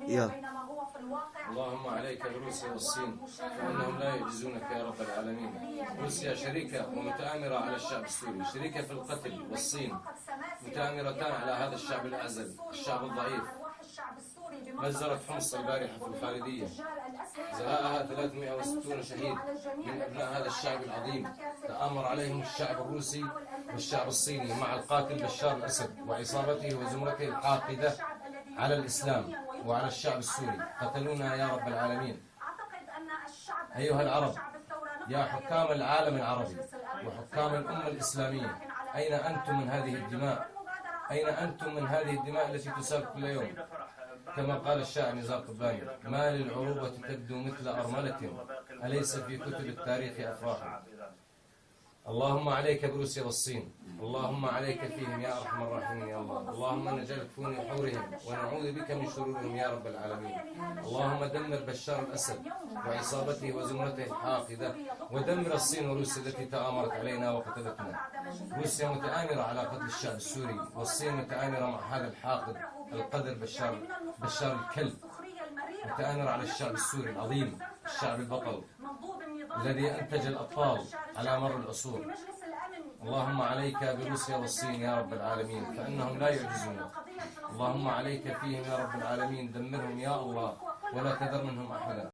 يلا. اللهم عليك بروسيا والصين فإنهم لا يعجزونك يا رب العالمين. روسيا شريكة ومتآمرة على الشعب السوري، شريكة في القتل، والصين متآمرتان على هذا الشعب الأعزل، الشعب الضعيف. نزلت حمص البارحة في الخالدية زهاءها 360 شهيد من أبناء هذا الشعب العظيم، تآمر عليهم الشعب الروسي والشعب الصيني مع القاتل بشار الأسد وعصابته وزمرته الحاقدة على الإسلام وعلى الشعب السوري. قتلونا يا رب العالمين. أيها العرب، يا حكام العالم العربي وحكام الأمة الإسلامية، أين أنتم من هذه الدماء؟ أين أنتم من هذه الدماء التي تسال كل يوم؟ كما قال الشاعر نزار قباني: ما للعروبة تبدو مثل أرملة، أليس في كتب التاريخ أفراح؟ اللهم عليك بروسيا والصين، اللهم عليك فيهم يا أرحم الراحمين يا الله. اللهم نجعلك في نحورهم ونعوذ بك من شرورهم يا رب العالمين. اللهم دمر بشار الأسد وعصابته وزمرته الحاقدة، ودمر الصين وروسيا التي تآمرت علينا وقتلتنا. روسيا متآمرة على قتل الشعب السوري، والصين متآمرة مع هذا الحاقد القذر بشار الكلب، متآمرة على الشعب السوري العظيم، الشعب البطل الذي أنتج الأبطال على مر العصور. اللهم عليك بروسيا والصين يا رب العالمين فإنهم لا يعجزونك. اللهم عليك فيهم يا رب العالمين، دمرهم يا الله ولا تذر منهم أحدا.